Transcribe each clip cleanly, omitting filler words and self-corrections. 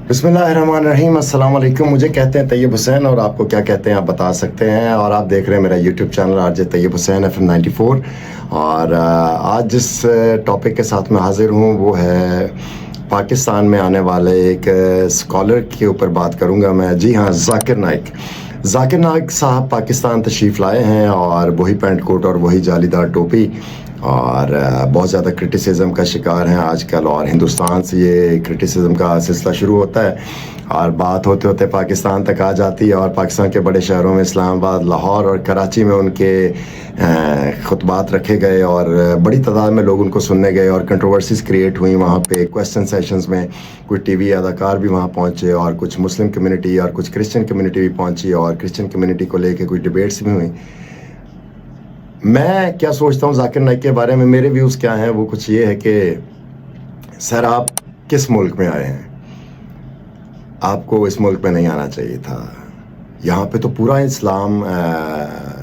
बिस्मिल्लाहिर्रहमानिर्रहीम। अस्सलाम वालेकुम। मुझे कहते हैं तैयब हुसैन, और आपको क्या कहते हैं आप बता सकते हैं। और आप देख रहे हैं मेरा YouTube channel RJ Tayyab Hussain FM 94। और आज जिस टॉपिक के साथ मैं हाज़िर हूँ वो है पाकिस्तान में आने वाले एक स्कॉलर के ऊपर बात करूँगा मैं। जी हाँ, ज़ाकिर नाइक साहब पाकिस्तान तशरीफ़ लाए हैं, और वही पैंट कोट और वही जालीदार टोपी, और बहुत ज़्यादा क्रिटिसिज्म का शिकार हैं आजकल। और हिंदुस्तान से ये क्रिटिसिज्म का सिलसिला शुरू होता है और बात होते होते पाकिस्तान तक आ जाती है। और पाकिस्तान के बड़े शहरों में इस्लामाबाद, लाहौर और कराची में उनके खुतबात रखे गए, और बड़ी तादाद में लोग उनको सुनने गए, और कंट्रोवर्सीज क्रिएट हुई वहाँ पे। क्वेश्चन सेशंस में कुछ टीवी अदाकार भी वहाँ पहुँचे, और कुछ मुस्लिम कम्युनिटी और कुछ क्रिश्चियन कम्युनिटी भी पहुँची, और क्रिश्चियन कम्युनिटी को लेके कुछ डिबेट्स भी हुई। मैं क्या सोचता हूँ ज़ाकिर नाइक के बारे में, मेरे व्यूज़ क्या हैं, वो कुछ ये है कि सर आप किस मुल्क में आए हैं, आपको इस मुल्क में नहीं आना चाहिए था। यहाँ पे तो पूरा इस्लाम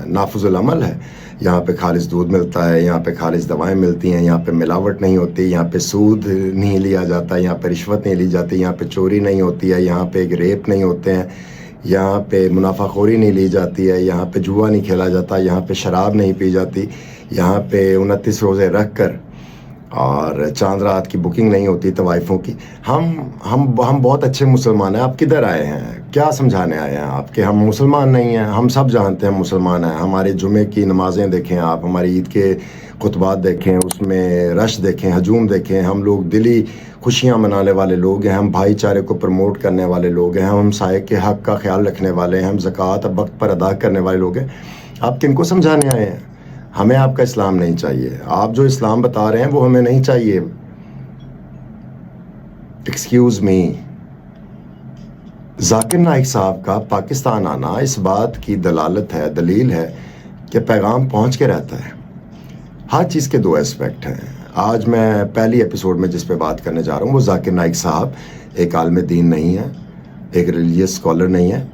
नाफुज़ुल अमल है। यहाँ पे खालिस दूध मिलता है, यहाँ पे खालिस दवाएं मिलती हैं, यहाँ पे मिलावट नहीं होती, यहाँ पे सूद नहीं लिया जाता, यहाँ पे रिश्वत नहीं ली जाती, यहाँ पे चोरी नहीं होती है, यहाँ पे एक रेप नहीं होते हैं, यहाँ पे मुनाफाखोरी नहीं ली जाती है, यहाँ पे जुआ नहीं खेला जाता, यहाँ पे शराब नहीं पी जाती, यहाँ पे 29 रोज़े रख कर और चांद रात की बुकिंग नहीं होती तवाइफ़ों की। हम बहुत अच्छे मुसलमान हैं। आप किधर आए हैं, क्या समझाने आए हैं आपके? हम मुसलमान नहीं हैं, हम सब जानते हैं मुसलमान हैं। हमारे जुमे की नमाज़ें देखें आप, हमारी ईद के खुतबात देखें, उसमें रश देखें, हजूम देखें। हम लोग दिली खुशियाँ मनाने वाले लोग हैं, हम भाईचारे को प्रमोट करने वाले लोग हैं, हम साए के हक़ का ख्याल रखने वाले हैं, हम ज़कात वक्त पर अदा करने वाले लोग हैं। आप किनको समझाने आए हैं? हमें आपका इस्लाम नहीं चाहिए। आप जो इस्लाम बता रहे हैं वो हमें नहीं चाहिए। एक्सक्यूज़ मी, ज़ाकिर नाइक साहब का पाकिस्तान आना इस बात की दलील है कि पैगाम पहुंच के रहता है। हर चीज़ के दो एस्पेक्ट हैं। आज मैं पहली एपिसोड में जिस पे बात करने जा रहा हूँ वो ज़ाकिर नाइक साहब एक आलिम दीन नहीं है, एक रिलीजियस स्कॉलर नहीं है,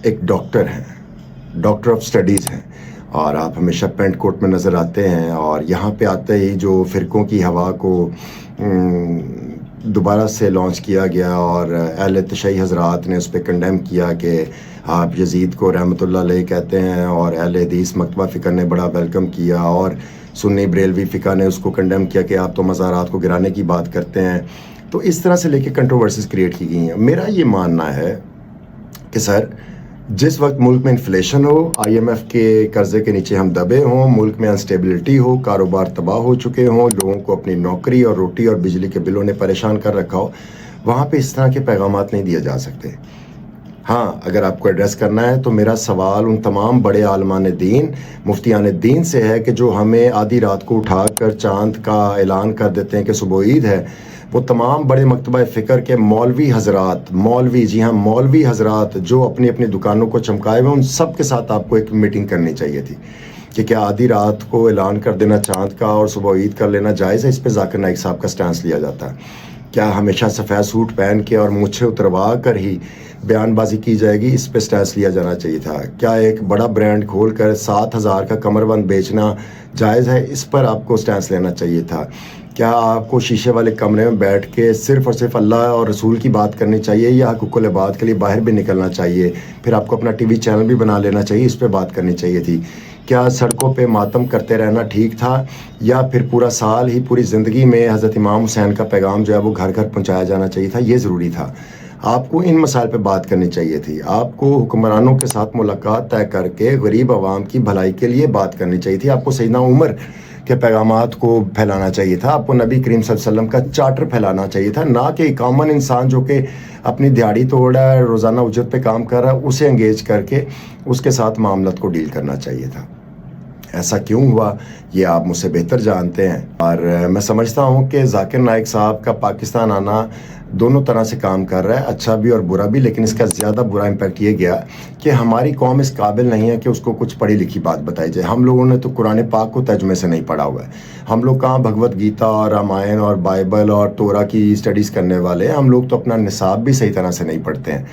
एक डॉक्टर हैं, डॉक्टर ऑफ स्टडीज़ हैं। और आप हमेशा पेंट कोट में नज़र आते हैं, और यहाँ पे आते ही जो फ़िरक़ों की हवा को दोबारा से लॉन्च किया गया, और अहले तशय्युअ हज़रात ने उस पर कंडेम किया कि आप यजीद को रहमतुल्लाह अलैह कहते हैं, और अहले हदीस मकतबा फ़िक्र ने बड़ा वेलकम किया, और सुन्नी बरेलवी फ़िक़ा ने उसको कंडेम किया कि आप तो मज़ारात को गिराने की बात करते हैं। तो इस तरह से लेके कंट्रोवर्सीज क्रिएट की गई हैं। मेरा ये मानना है कि सर जिस वक्त मुल्क में इन्फ्लेशन हो, IMF के कर्ज़े के नीचे हम दबे हों, मुल्क में अनस्टेबिलिटी हो, कारोबार तबाह हो चुके हों, लोगों को अपनी नौकरी और रोटी और बिजली के बिलों ने परेशान कर रखा हो, वहाँ पे इस तरह के पैगामात नहीं दिए जा सकते। हाँ, अगर आपको एड्रेस करना है तो मेरा सवाल उन तमाम बड़े आलमान दीन, मुफ्तियान दीन से है कि जो हमें आधी रात को उठा कर चाँद का ऐलान कर देते हैं कि सुबह ईद है। वो तमाम बड़े मकतबा फ़िक्र के मौलवी हज़रात, जी हाँ मौलवी हज़रात जो अपनी अपनी दुकानों को चमकाए हुए, उन सब के साथ आपको एक मीटिंग करनी चाहिए थी कि क्या आधी रात को ऐलान कर देना चाँद का और सुबह ईद कर लेना जायज़ है? इस पे ज़ाकिर नाइक साहब का स्टैंस लिया जाता है। क्या हमेशा सफ़ेद सूट पहन के और मूछें उतरवा कर ही बयानबाजी की जाएगी? इस पे स्टैंस लिया जाना चाहिए था। क्या एक बड़ा ब्रांड खोल कर 7,000 का कमरबंद बेचना जायज़ है? इस पर आपको स्टैंस लेना चाहिए था। क्या आपको शीशे वाले कमरे में बैठ के सिर्फ़ और सिर्फ अल्लाह और रसूल की बात करनी चाहिए, या हुक्कुल इबाद के लिए बाहर भी निकलना चाहिए? फिर आपको अपना टीवी चैनल भी बना लेना चाहिए, इस पे बात करनी चाहिए थी। क्या सड़कों पे मातम करते रहना ठीक था, या फिर पूरा साल ही, पूरी ज़िंदगी में हज़रत इमाम हुसैन का पैगाम जो है वो घर घर पहुँचाया जाना चाहिए था? ये ज़रूरी था। आपको इन मसाइल पे बात करनी चाहिए थी। आपको हुक्मरानों के साथ मुलाकात तय करके गरीब आवाम की भलाई के लिए बात करनी चाहिए थी। आपको सैयदना उमर के पैगामात को फैलाना चाहिए था। आपको नबी करीम सल्लल्लाहु अलैहि वसल्लम का चार्टर फैलाना चाहिए था, ना कि कॉमन इंसान जो कि अपनी दिहाड़ी तोड़ रहा है, रोज़ाना उजरत पे काम कर रहा है, उसे एंगेज करके उसके साथ मामलत को डील करना चाहिए था। ऐसा क्यों हुआ ये आप मुझसे बेहतर जानते हैं। और मैं समझता हूँ कि ज़ाकिर नाइक साहब का पाकिस्तान आना दोनों तरह से काम कर रहा है, अच्छा भी और बुरा भी। लेकिन इसका ज़्यादा बुरा इम्पैक्ट ये गया कि हमारी कौम इस काबिल नहीं है कि उसको कुछ पढ़ी लिखी बात बताई जाए। हम लोगों ने तो कुरान पाक को तर्जुमे से नहीं पढ़ा हुआ है। हम लोग कहाँ भगवत गीता और रामायण और बाइबल और तोरा की स्टडीज़ करने वाले हैं। हम लोग तो अपना निसाब भी सही तरह से नहीं पढ़ते हैं।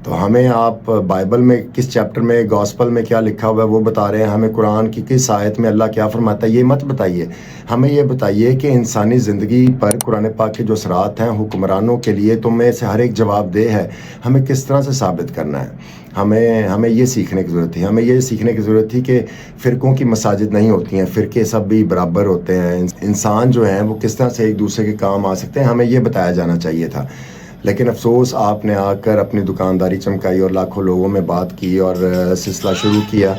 تو ہمیں آپ بائبل میں کس چیپٹر میں گاسپل میں کیا لکھا ہوا ہے وہ بتا رہے ہیں، ہمیں قرآن کی کس آیت میں اللہ کیا فرماتا ہے یہ مت بتائیے. ہمیں یہ بتائیے کہ انسانی زندگی پر قرآن پاک کے جو اثرات ہیں حکمرانوں کے لیے تو میں سے ہر ایک جواب دہ ہے، ہمیں کس طرح سے ثابت کرنا ہے. ہمیں یہ سیکھنے کی ضرورت تھی. ہمیں یہ سیکھنے کی ضرورت تھی کہ فرقوں کی مساجد نہیں ہوتی ہیں، فرقے سب بھی برابر ہوتے ہیں، انسان جو ہیں وہ کس طرح سے ایک دوسرے کے کام آ سکتے ہیں. ہمیں یہ بتایا جانا چاہیے تھا. لیکن افسوس آپ نے آ کر اپنی دکانداری چمکائی اور لاکھوں لوگوں میں بات کی اور سلسلہ شروع کیا.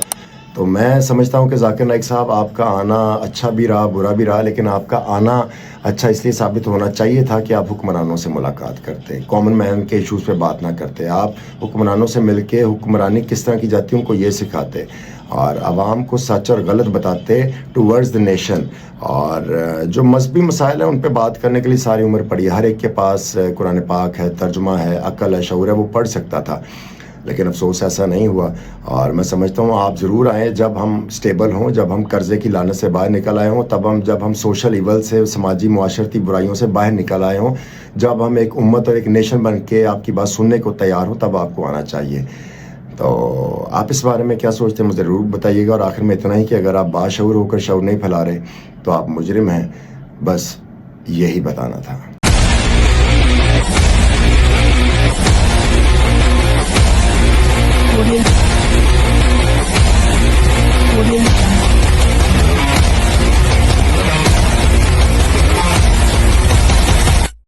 تو میں سمجھتا ہوں کہ ذاکر نائک صاحب آپ کا آنا اچھا بھی رہا برا بھی رہا، لیکن آپ کا آنا اچھا اس لیے ثابت ہونا چاہیے تھا کہ آپ حکمرانوں سے ملاقات کرتے، کامن مین کے ایشوز پہ بات نہ کرتے. آپ حکمرانوں سے مل کے حکمرانی کس طرح کی جاتی ہے ان کو یہ سکھاتے اور عوام کو سچ اور غلط بتاتے ٹورڈز دی نیشن. اور جو مذہبی مسائل ہیں ان پہ بات کرنے کے لیے ساری عمر پڑی ہے، ہر ایک کے پاس قرآن پاک ہے، ترجمہ ہے، عقل ہے، شعور ہے، وہ پڑھ سکتا تھا. لیکن افسوس ایسا نہیں ہوا. اور میں سمجھتا ہوں آپ ضرور آئیں جب ہم سٹیبل ہوں، جب ہم قرضے کی لعنت سے باہر نکل آئے ہوں، جب ہم سوشل ایول سے، سماجی معاشرتی برائیوں سے باہر نکل آئے ہوں، جب ہم ایک امت اور ایک نیشن بن کے آپ کی بات سننے کو تیار ہوں، تب آپ کو آنا چاہیے. تو آپ اس بارے میں کیا سوچتے ہیں مجھے ضرور بتائیے گا. اور آخر میں اتنا ہی کہ اگر آپ باشعور ہو کر شعور نہیں پھیلا رہے تو آپ مجرم ہیں. بس یہی بتانا تھا.